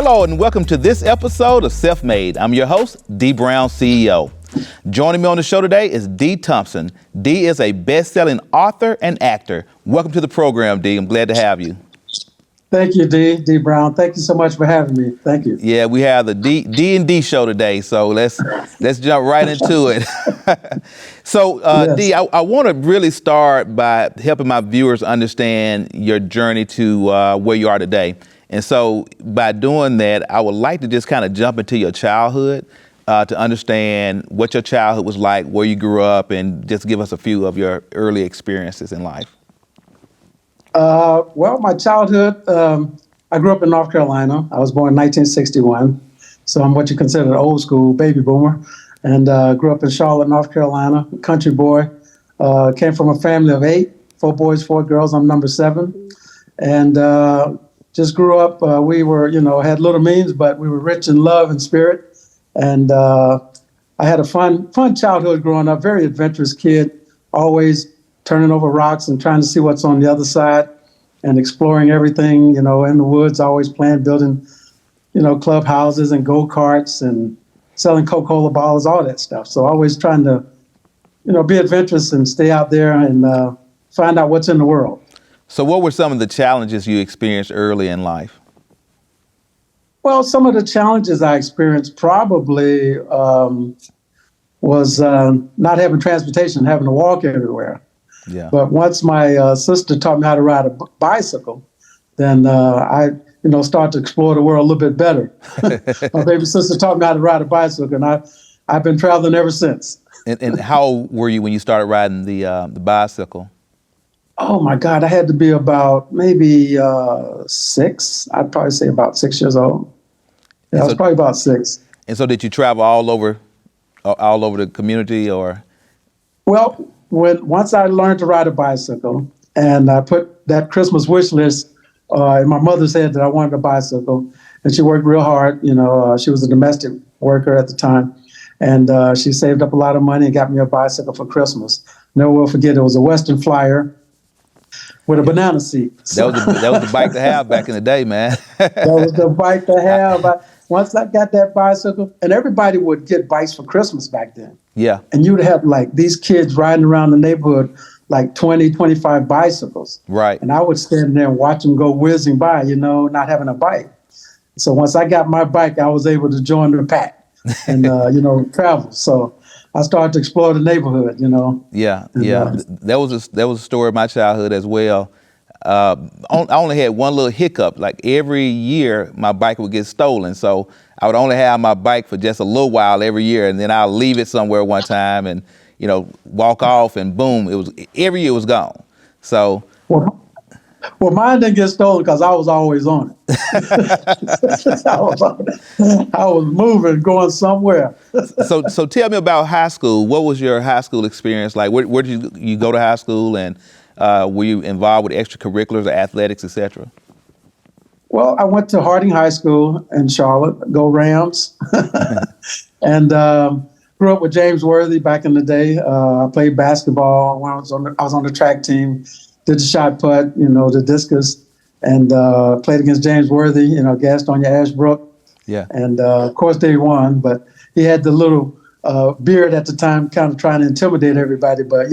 Hello and welcome to this episode of Self-Made. I'm your host, Dee Brown CEO. Joining me on the show today is Dee Thompson. Dee is a best-selling author and actor. Welcome to the program, Dee. I'm glad to have you. Thank you, Dee Brown. Thank you so much for having me. Thank you. Yeah, we have the D&D show today, so let's jump right into it. So, Yes. Dee, I want to really start by helping my viewers understand your journey to where you are today. And so by doing that, I would like to just kind of jump into your childhood to understand what your childhood was like, where you grew up, and just give us a few of your early experiences in life. Well, my childhood, I grew up in North Carolina. I was born in 1961, so I'm what you consider an old school baby boomer, and grew up in Charlotte, North Carolina, country boy. Came from a family of 8, 4 boys, 4 girls. I'm number 7, and just grew up. We were, had little means, but we were rich in love and spirit, and I had a fun childhood growing up. Very adventurous kid, always turning over rocks and trying to see what's on the other side and exploring everything, in the woods, always playing, building, clubhouses and go-karts and selling Coca-Cola bottles, all that stuff. So always trying to, be adventurous and stay out there and find out what's in the world. So what were some of the challenges you experienced early in life? Well, some of the challenges I experienced probably was not having transportation, having to walk everywhere. Yeah. But once my sister taught me how to ride a bicycle, then I, started to explore the world a little bit better. My baby sister taught me how to ride a bicycle, and I've been traveling ever since. And how old were you when you started riding the bicycle? Oh my God, I had to be about maybe 6. I'd probably say about 6 years old. Yeah, I was probably about 6. And so did you travel all over the community, or? Well, once I learned to ride a bicycle, and I put that Christmas wish list in my mother's head that I wanted a bicycle, and she worked real hard. She was a domestic worker at the time, and she saved up a lot of money and got me a bicycle for Christmas. Never will forget. It was a Western Flyer with a banana seat. That was the bike to have back in the day, man. That was the bike to have. Once I got that bicycle, and everybody would get bikes for Christmas back then. Yeah. And you'd have like these kids riding around the neighborhood, like 20, 25 bicycles. Right. And I would stand there and watch them go whizzing by, not having a bike. So once I got my bike, I was able to join the pack and, travel. So I started to explore the neighborhood, Yeah, and, yeah. That was a story of my childhood as well. I only had one little hiccup. Like every year, my bike would get stolen. So I would only have my bike for just a little while every year, and then I'll leave it somewhere one time and, walk off, and boom, every year it was gone. So. Well, mine didn't get stolen because I was always on it. I was moving, going somewhere. So tell me about high school. What was your high school experience like? Where did you go to high school, and were you involved with extracurriculars or athletics, etc.? Well, I went to Harding High School in Charlotte, go Rams, and grew up with James Worthy back in the day. I played basketball when I was on the track team, did the shot put, the discus, and played against James Worthy, Gastonia Ashbrook. Yeah. And of course they won, but he had the little beard at the time, kind of trying to intimidate everybody. But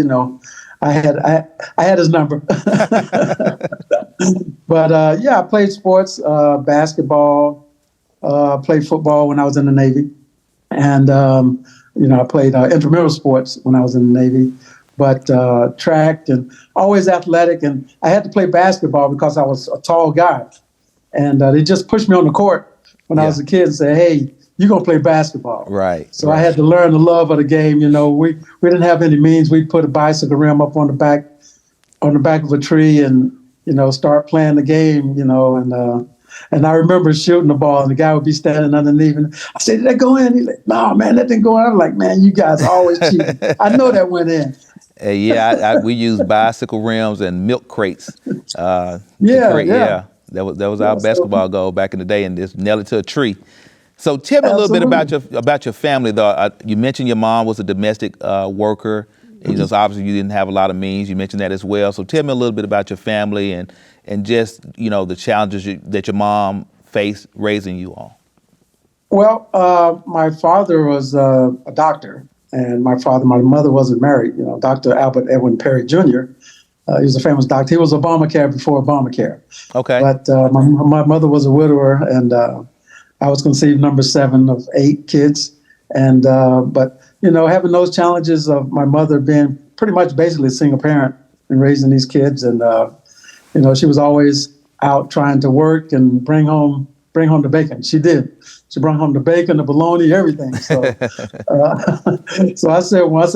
I had his number. But I played sports, basketball, played football when I was in the Navy, and I played intramural sports when I was in the Navy. But track and always athletic, and I had to play basketball because I was a tall guy, and they just pushed me on the court when I was a kid and said, "Hey, you're gonna play basketball." Right. So I had to learn the love of the game. We didn't have any means. We put a bicycle rim up on the back of a tree and start playing the game. And I remember shooting the ball, and the guy would be standing underneath, and I said, "Did that go in?" He's like, "No, man, that didn't go in." I'm like, "Man, you guys are always cheating." I know that went in. We used bicycle rims and milk crates. Yeah. That was our basketball goal back in the day, and just nail it to a tree. So tell me a little bit about your family, though. You mentioned your mom was a domestic worker. So obviously you didn't have a lot of means. You mentioned that as well. So tell me a little bit about your family and just the challenges that your mom faced raising you all? Well, my father was a doctor, and my mother wasn't married. Dr. Albert Edwin Perry Jr. He was a famous doctor. He was Obamacare before Obamacare. Okay. But my mother was a widower, and I was conceived number 7 of 8 kids. And but having those challenges of my mother being pretty much basically a single parent and raising these kids, and she was always out trying to work and bring home the bacon. She did. She brought home the bacon, the bologna, everything. So, so I said, once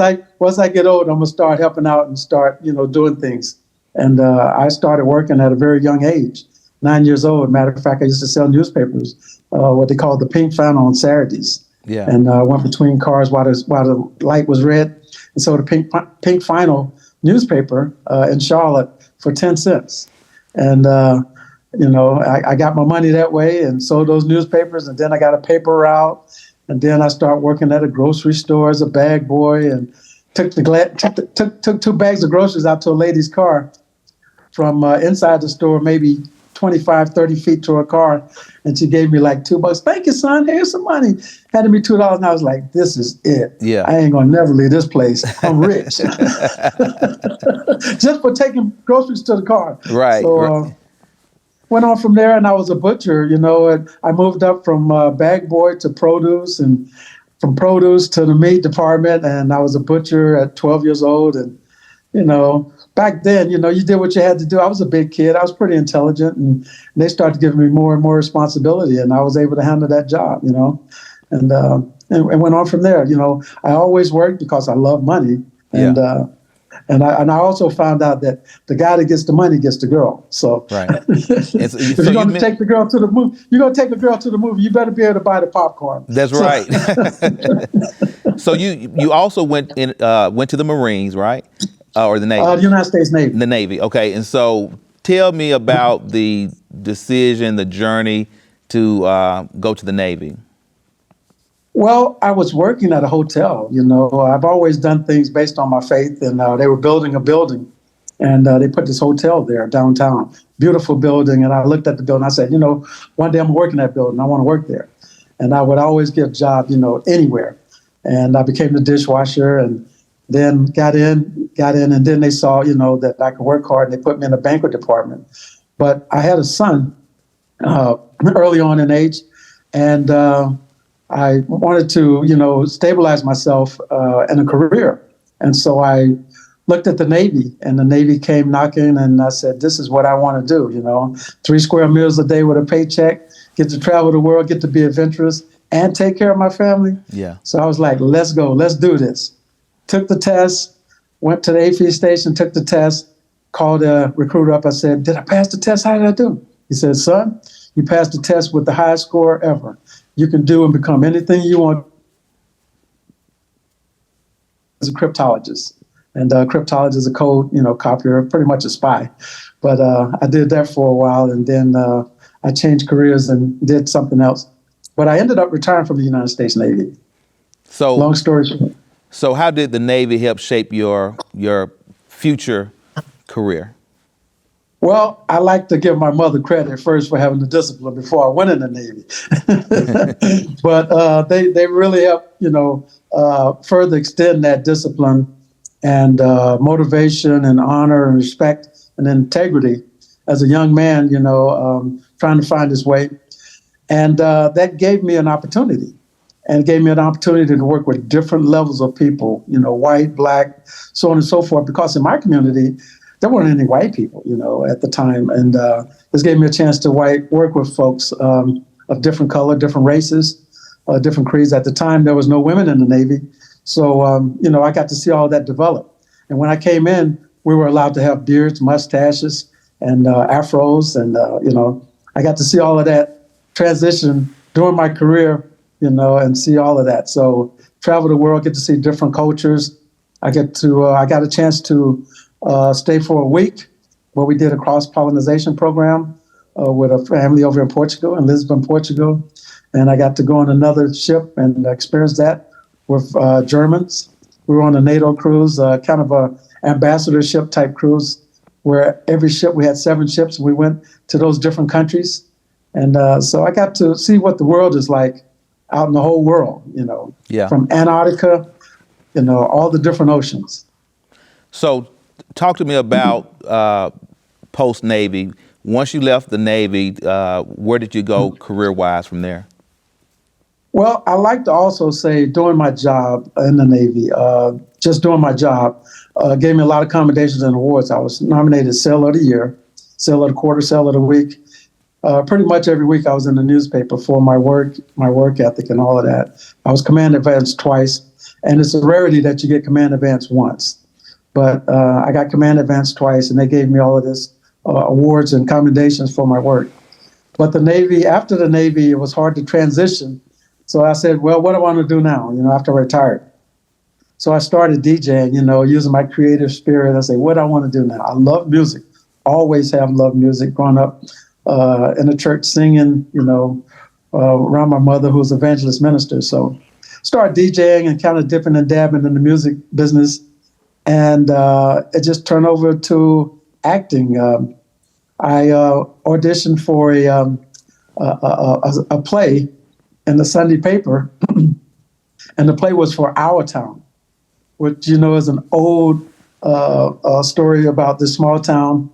I get old, I'm gonna start helping out and start, doing things. And I started working at a very young age, 9 years old. Matter of fact, I used to sell newspapers, what they call the pink flannel on Saturdays. Yeah. And went between cars while the light was red, and so the pink flannel newspaper in Charlotte for 10 cents. And I got my money that way and sold those newspapers, and then I got a paper route, and then I started working at a grocery store as a bag boy, and took 2 bags of groceries out to a lady's car from inside the store, maybe 25, 30 feet to her car, and she gave me like $2. Thank you, son. Here's some money. Handed me $2, and I was like, "This is it. Yeah. I ain't gonna never leave this place. I'm rich." Just for taking groceries to the car. Right. So, went on from there, and I was a butcher, and I moved up from bag boy to produce, and from produce to the meat department, and I was a butcher at 12 years old. And, back then, you did what you had to do. I was a big kid. I was pretty intelligent, and they started giving me more and more responsibility, and I was able to handle that job, and went on from there. I always worked because I love money, and And I also found out that the guy that gets the money gets the girl. So, right. If you're going to take the girl to the movie, you better be able to buy the popcorn. That's right. So you also went to the Marines, right? Or the Navy? The United States Navy. The Navy. Okay. And so tell me about the decision, the journey to go to the Navy. Well, I was working at a hotel. I've always done things based on my faith, and they were building a building, and they put this hotel there downtown, beautiful building. And I looked at the building. I said, one day I'm working that building. I want to work there, and I would always get a job, anywhere. And I became the dishwasher, and then got in, and then they saw, that I could work hard, and they put me in the banquet department. But I had a son early on in age, and I wanted to, stabilize myself in a career. And so I looked at the Navy, and the Navy came knocking, and I said, this is what I want to do, 3 square meals a day with a paycheck, get to travel the world, get to be adventurous, and take care of my family. Yeah. So I was like, let's go, let's do this. Took the test, went to the AFE station, took the test, called a recruiter up. I said, did I pass the test? How did I do? He said, son, you passed the test with the highest score ever. You can do and become anything you want as a cryptologist. And cryptologist is a code, copier, pretty much a spy. But I did that for a while, and then I changed careers and did something else. But I ended up retiring from the United States Navy. So long story short. So how did the Navy help shape your future career? Well, I like to give my mother credit first for having the discipline before I went in the Navy. But they really helped, further extend that discipline and motivation and honor and respect and integrity as a young man, trying to find his way. And that gave me an opportunity. And gave me an opportunity to work with different levels of people, white, black, so on and so forth. Because in my community, there weren't any white people, at the time. And this gave me a chance to work with folks of different color, different races, different creeds. At the time, there was no women in the Navy. So, I got to see all that develop. And when I came in, we were allowed to have beards, mustaches, and afros. And, I got to see all of that transition during my career, and see all of that. So travel the world, get to see different cultures. I got a chance to stay for a week where we did a cross-pollination program with a family over in Portugal, in Lisbon, Portugal. And I got to go on another ship and experience that with Germans. We were on a NATO cruise, kind of a ambassadorship type cruise, where every ship, we had 7 ships, and we went to those different countries And so I got to see what the world is like out in the whole world, Yeah. from Antarctica, all the different oceans. So talk to me about post-Navy. Once you left the Navy, where did you go career-wise from there? Well, I like to also say doing my job in the Navy, just doing my job, gave me a lot of commendations and awards. I was nominated Sailor of the Year, Sailor of the Quarter, Sailor of the Week. Pretty much every week I was in the newspaper for my work ethic and all of that. I was command advanced twice, and it's a rarity that you get command advanced once. But I got command advanced twice, and they gave me all of this awards and commendations for my work. But the Navy, after the Navy, it was hard to transition. So I said, well, what do I want to do now, after I retired? So I started DJing, using my creative spirit. I said, what do I want to do now? I love music, always have loved music, growing up in the church singing, around my mother who was an evangelist minister. So started DJing and kind of dipping and dabbing in the music business. And it just turned over to acting. I auditioned for a play in the Sunday paper, and the play was for Our Town, which, is an old story about this small town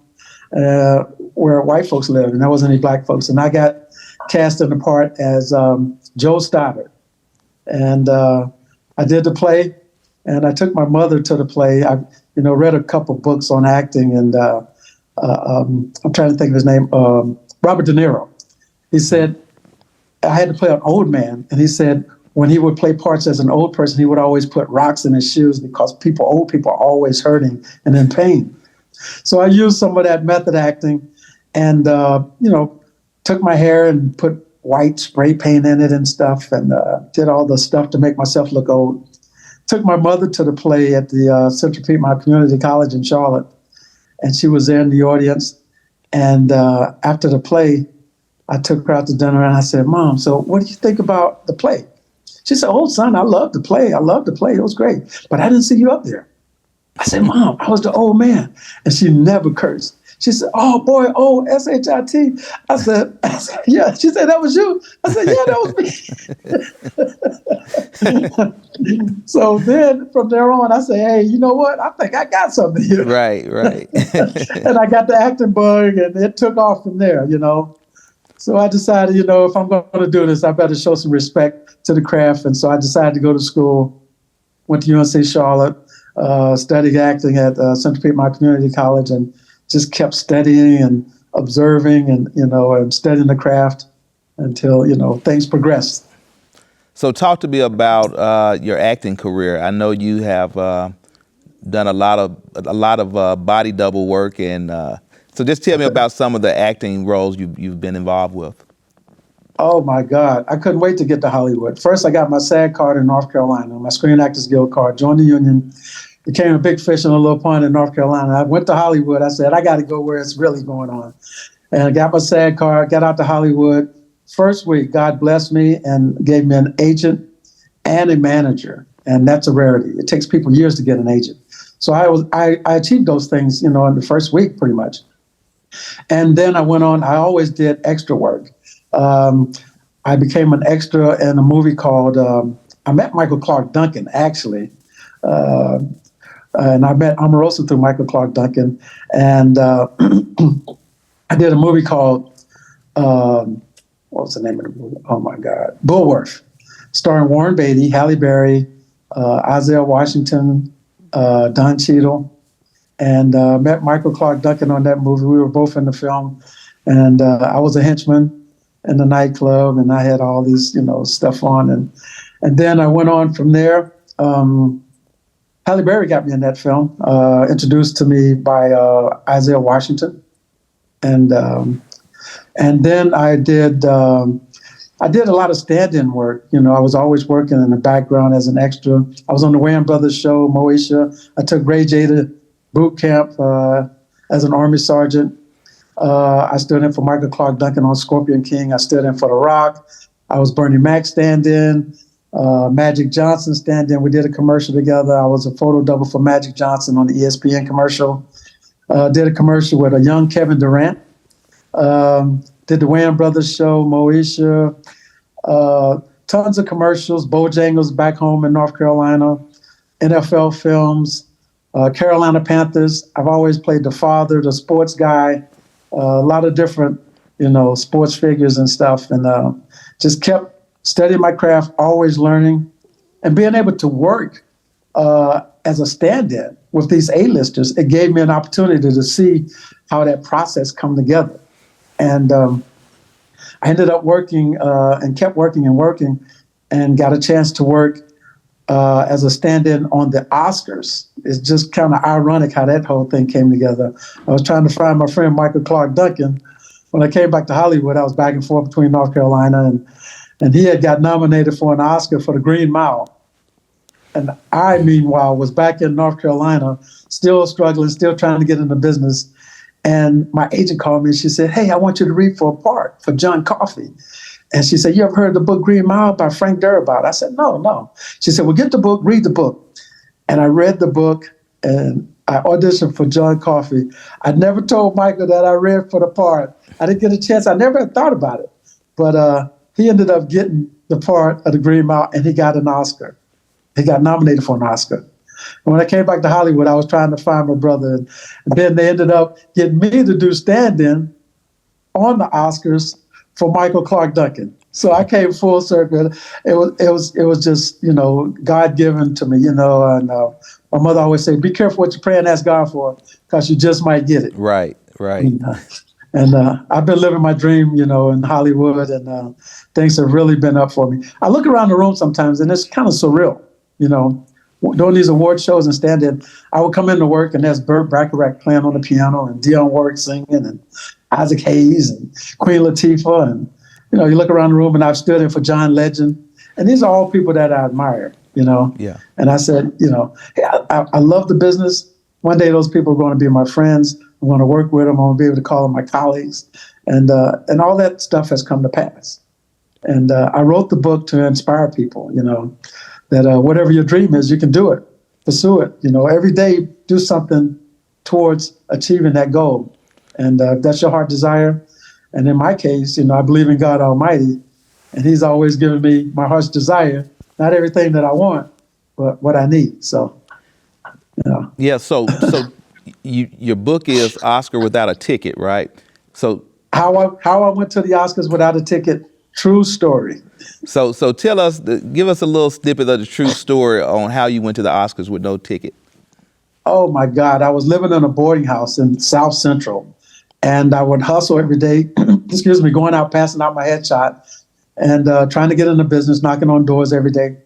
where white folks live, and there wasn't any black folks. And I got cast in the part as Joe Stoddard. And I did the play, and I took my mother to the play. I, read a couple books on acting, and I'm trying to think of his name, Robert De Niro. He said, I had to play an old man, and he said when he would play parts as an old person, he would always put rocks in his shoes because old people are always hurting and in pain. So I used some of that method acting and, took my hair and put white spray paint in it and stuff, and did all the stuff to make myself look old. Took my mother to the play at the Central Piedmont Community College in Charlotte, and she was there in the audience. And after the play, I took her out to dinner, and I said, Mom, so what do you think about the play? She said, oh, son, I love the play. I love the play. It was great. But I didn't see you up there. I said, Mom, I was the old man. And she never cursed. She said, oh, boy, oh, S-H-I-T. I said, yeah. She said, that was you? I said, yeah, that was me. So then from there on, I said, hey, you know what? I think I got something here. Right. And I got the acting bug, and it took off from there, So I decided, if I'm going to do this, I better show some respect to the craft. And so I decided to go to school, went to UNC Charlotte, studied acting at Central Piedmont Community College, and just kept studying and observing and, and studying the craft until, things progressed. So talk to me about your acting career. I know you have done a lot of body double work, and so just tell me about some of the acting roles you've been involved with. Oh my God, I couldn't wait to get to Hollywood. First, I got my SAG card in North Carolina, my Screen Actors Guild card, joined the union, became a big fish in a little pond in North Carolina. I went to Hollywood. I said, I got to go where it's really going on. And I got my SAG card, got out to Hollywood. First week, God blessed me and gave me an agent and a manager. And that's a rarity. It takes people years to get an agent. So I achieved those things, in the first week pretty much. And then I went on, I always did extra work. I became an extra in a movie called, I met Michael Clark Duncan, actually. And I met Omarosa through Michael Clark Duncan. And I did a movie called, what was the name of the movie? Oh my God, Bulworth, starring Warren Beatty, Halle Berry, Isaiah Washington, Don Cheadle. And met Michael Clark Duncan on that movie. We were both in the film. And I was a henchman in the nightclub, and I had all these, stuff on. And then I went on from there. Halle Berry got me in that film, introduced to me by Isaiah Washington. And then I did a lot of stand-in work. I was always working in the background as an extra. I was on the Wayans Brothers show, Moesha. I took Ray J to boot camp as an Army sergeant. I stood in for Michael Clark Duncan on Scorpion King. I stood in for The Rock. I was Bernie Mac stand-in, Magic Johnson stand-in. We did a commercial together. I was a photo double for Magic Johnson on the ESPN commercial. Did a commercial with a young Kevin Durant. did the Wayans Brothers show, Moesha, tons of commercials, Bojangles back home in North Carolina, NFL films, Carolina Panthers. I've always played the father, the sports guy, a lot of different, sports figures and stuff, and just kept studying my craft, always learning, and being able to work as a stand-in with these A-listers. It gave me an opportunity to see how that process come together. And I ended up working and kept working and got a chance to work as a stand-in on the Oscars. It's just kind of ironic how that whole thing came together. I was trying to find my friend Michael Clark Duncan. When I came back to Hollywood, I was back and forth between North Carolina, and he had got nominated for an Oscar for The Green Mile. And I, meanwhile, was back in North Carolina, still struggling, still trying to get into business. And my agent called me and she said, "Hey, I want you to read for a part for John Coffey." And she said, "You ever heard the book Green Mile by Frank Darabont?" I said, No. She said, "Well, get the book, read the book." And I read the book and I auditioned for John Coffey. I never told Michael that I read for the part. I didn't get a chance. I never had thought about it. But he ended up getting the part of the Green Mile and he got an Oscar. He got nominated for an Oscar. And when I came back to Hollywood, I was trying to find my brother. And then they ended up getting me to do stand-in on the Oscars for Michael Clark Duncan. So I came full circle. It was just, God-given to me, and my mother always said, "Be careful what you pray and ask God for, because you just might get it." Right. And I've been living my dream, in Hollywood, and things have really been up for me. I look around the room sometimes, and it's kind of surreal, doing these award shows and stand-in. I would come into work, and there's Burt Bacharach playing on the piano, and Dionne Warwick singing, and Isaac Hayes, and Queen Latifah, and you look around the room, and I've stood in for John Legend, and these are all people that I admire, Yeah. And I said, hey, I love the business. One day those people are going to be my friends. I want to work with them. I want to be able to call them my colleagues, and all that stuff has come to pass. And I wrote the book to inspire people, that whatever your dream is, you can do it, pursue it. Every day do something towards achieving that goal, and that's your heart desire. And in my case, I believe in God Almighty, and He's always given me my heart's desire, not everything that I want, but what I need. So, Yeah. So your book is Oscar Without a Ticket, right? So how I went to the Oscars without a ticket, true story. So give us a little snippet of the true story on how you went to the Oscars with no ticket. Oh my God, I was living in a boarding house in South Central, and I would hustle every day, going out, passing out my headshot, and trying to get into business, knocking on doors every day.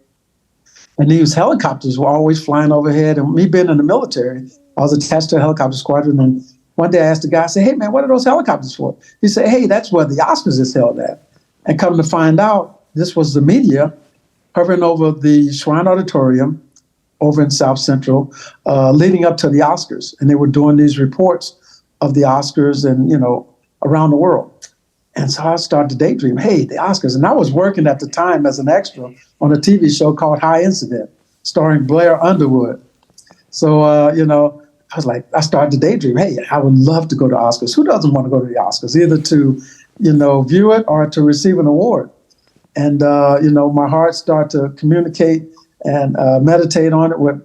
And these helicopters were always flying overhead. And me being in the military, I was attached to a helicopter squadron. And one day I asked the guy, I said, "Hey, man, what are those helicopters for?" He said, "Hey, that's where the Oscars is held at." And come to find out, this was the media hovering over the Shrine Auditorium over in South Central, leading up to the Oscars. And they were doing these reports of the Oscars and, around the world. And so I started to daydream, hey, the Oscars. And I was working at the time as an extra on a TV show called High Incident, starring Blair Underwood. So, I was like, I started to daydream, hey, I would love to go to Oscars. Who doesn't want to go to the Oscars, either to, view it or to receive an award? And, my heart started to communicate and meditate on it with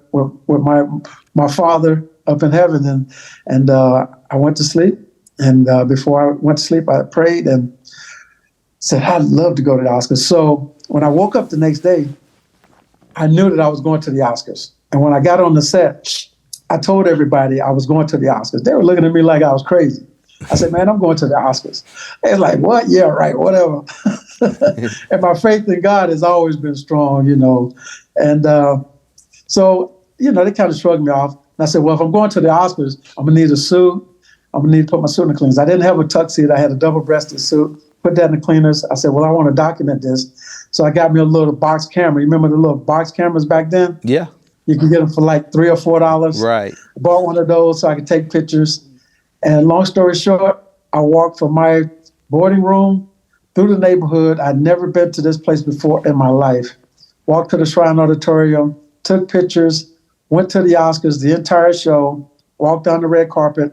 my Father up in heaven. And I went to sleep. And before I went to sleep, I prayed and said, I'd love to go to the Oscars. So when I woke up the next day, I knew that I was going to the Oscars. And when I got on the set, I told everybody I was going to the Oscars. They were looking at me like I was crazy. I said, man, I'm going to the Oscars. They was like, what? Yeah, right, whatever. And my faith in God has always been strong, And so, they kind of shrugged me off. And I said, well, if I'm going to the Oscars, I'm going to need a suit. I'm going to need to put my suit in the cleaners. I didn't have a tuxedo. I had a double-breasted suit. Put that in the cleaners. I said, well, I want to document this. So I got me a little box camera. You remember the little box cameras back then? Yeah. You could get them for like $3 or $4. Right. I bought one of those so I could take pictures. And long story short, I walked from my boarding room through the neighborhood. I'd never been to this place before in my life. Walked to the Shrine Auditorium, took pictures, went to the Oscars, the entire show, walked down the red carpet,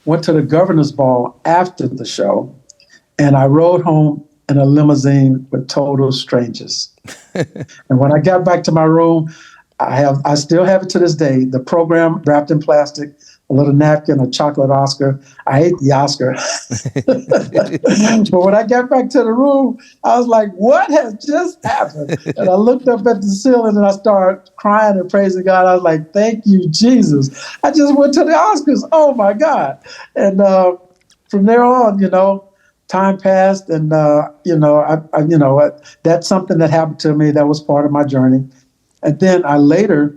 went to the governor's ball after the show, and I rode home in a limousine with total strangers. And when I got back to my room, I still have it to this day, the program wrapped in plastic, a little napkin, a chocolate Oscar. I ate the Oscar. But when I got back to the room, I was like, what has just happened? And I looked up at the ceiling and I started crying and praising God. I was like, thank you, Jesus. I just went to the Oscars. Oh, my God. And from there on, time passed, and that's something that happened to me. That was part of my journey. And then I later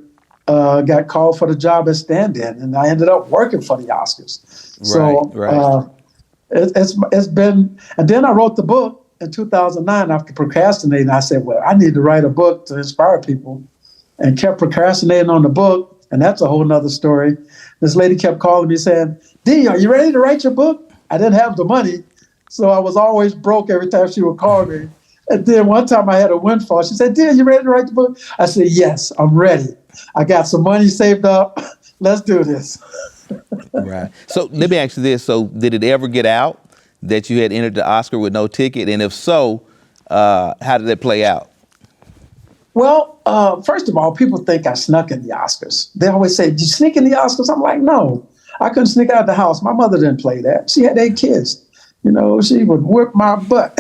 got called for the job as stand-in, and I ended up working for the Oscars. Right. It's been, and then I wrote the book in 2009 after procrastinating. I said, well, I need to write a book to inspire people, and kept procrastinating on the book. And that's a whole nother story. This lady kept calling me saying, Dee, are you ready to write your book? I didn't have the money. So I was always broke every time she would call me. And then one time I had a windfall. She said, Dee, you ready to write the book? I said, yes, I'm ready. I got some money saved up. Let's do this. Right. So let me ask you this. So did it ever get out that you had entered the Oscar with no ticket? And if so, how did it play out? Well, first of all, people think I snuck in the Oscars. They always say, did you sneak in the Oscars? I'm like, no, I couldn't sneak out of the house. My mother didn't play that. She had 8 kids. She would whip my butt.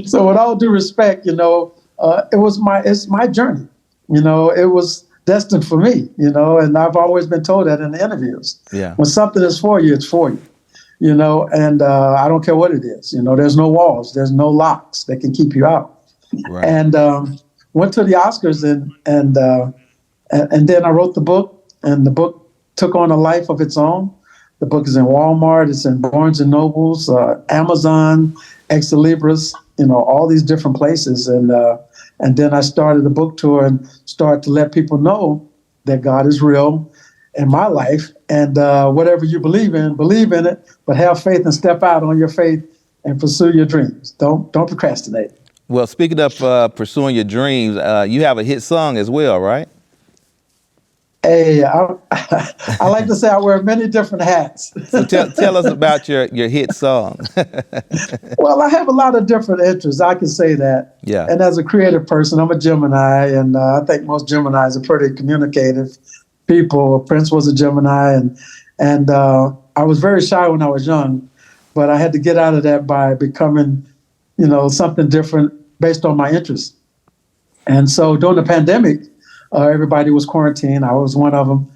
So with all due respect, it's my journey. It was destined for me, and I've always been told that in the interviews. Yeah. When something is for you, it's for you, and I don't care what it is. There's no walls, there's no locks that can keep you out. Right. And went to the Oscars, and then I wrote the book, and the book took on a life of its own. The book is in Walmart, it's in Barnes and Nobles, Amazon, Ex Libris, all these different places. And then I started a book tour and started to let people know that God is real in my life. And whatever you believe in it, but have faith and step out on your faith and pursue your dreams. Don't procrastinate. Well, speaking of pursuing your dreams, you have a hit song as well, right? Hey, I like to say I wear many different hats. So tell us about your hit song. Well, I have a lot of different interests. I can say that. Yeah. And as a creative person, I'm a Gemini, and I think most Geminis are pretty communicative people. Prince was a Gemini, and I was very shy when I was young, but I had to get out of that by becoming, something different based on my interests. And so during the pandemic, everybody was quarantined. I was one of them.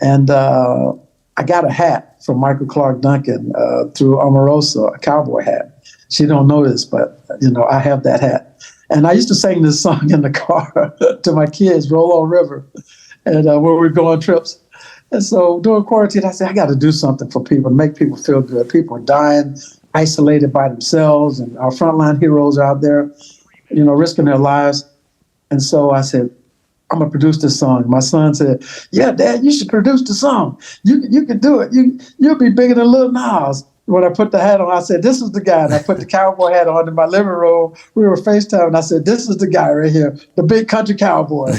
And I got a hat from Michael Clark Duncan through Omarosa, a cowboy hat. She don't know this, but, I have that hat. And I used to sing this song in the car to my kids, Roll on River, and when we go on trips. And so during quarantine, I said, I got to do something for people, make people feel good. People are dying, isolated by themselves, and our frontline heroes are out there, risking their lives. And so I said, I'm going to produce this song. My son said, yeah, Dad, you should produce the song. You can do it. You'll be bigger than Lil Nas. When I put the hat on, I said, this is the guy. And I put the cowboy hat on in my living room. We were FaceTime, and I said, this is the guy right here, the big country cowboy.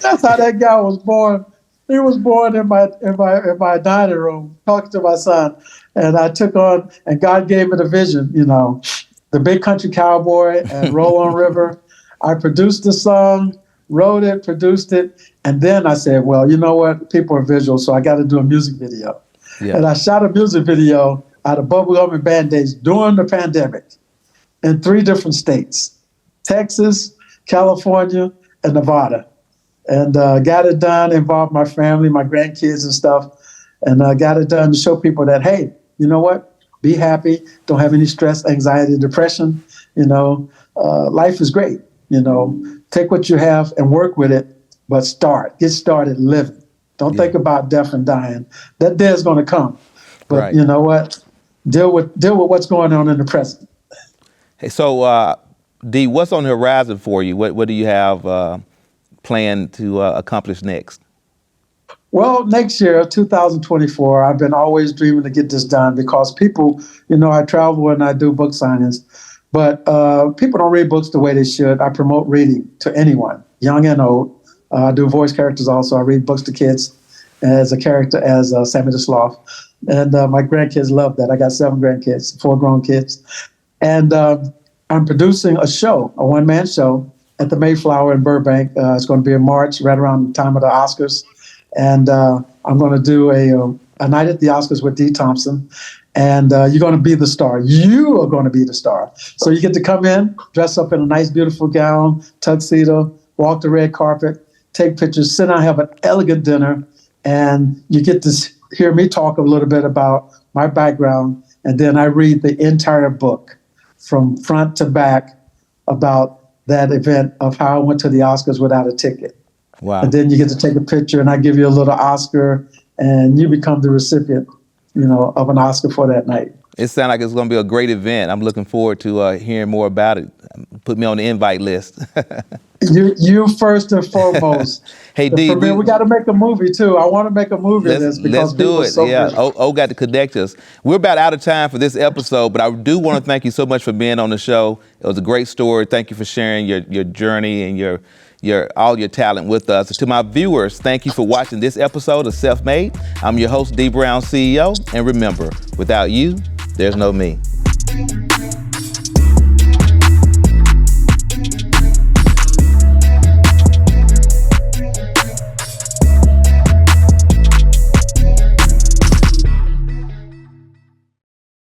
That's how that guy was born. He was born in my dining room, talking to my son. And I took on, and God gave me the vision, the big country cowboy and Roll on River. I produced the song, wrote it, produced it. And then I said, well, you know what? People are visual, so I got to do a music video. Yeah. And I shot a music video out of bubblegum and Band-Aids during the pandemic in 3 different states, Texas, California, and Nevada. And got it done, involved my family, my grandkids and stuff. And got it done to show people that, hey, you know what? Be happy. Don't have any stress, anxiety, depression. Life is great. Take what you have and work with it, but get started living. Don't think about death and dying. That day is going to come. But right. You know what? Deal with what's going on in the present. Hey, so Dee, what's on the horizon for you? What do you have planned to accomplish next? Well, next year, 2024, I've been always dreaming to get this done because people, I travel and I do book signings, but people don't read books the way they should. I promote reading to anyone, young and old. I do voice characters also. I read books to kids. as a character as Sammy the Sloth. And my grandkids love that. I got 7 grandkids, 4 grown kids. And I'm producing a show, a one-man show at the Mayflower in Burbank. It's going to be in March, right around the time of the Oscars. And I'm going to do a night at the Oscars with Dee Thompson. And you're going to be the star. You are going to be the star. So you get to come in, dress up in a nice, beautiful gown, tuxedo, walk the red carpet, take pictures, sit down, have an elegant dinner, and you get to hear me talk a little bit about my background. And then I read the entire book from front to back about that event of how I went to the Oscars without a ticket. Wow. And then you get to take a picture, and I give you a little Oscar, and you become the recipient, of an Oscar for that night. It sounds like it's going to be a great event. I'm looking forward to hearing more about it. Put me on the invite list. You first and foremost. Hey, Dee, we got to make a movie too. I want to make a movie of this because let's do it. so Yeah, busy. got to connect us. We're about out of time for this episode, but I do want to thank you so much for being on the show. It was a great story. Thank you for sharing your journey and all your talent with us. To my viewers, thank you for watching this episode of Self Made. I'm your host, Dee Brown CEO, and remember, without you, there's no me.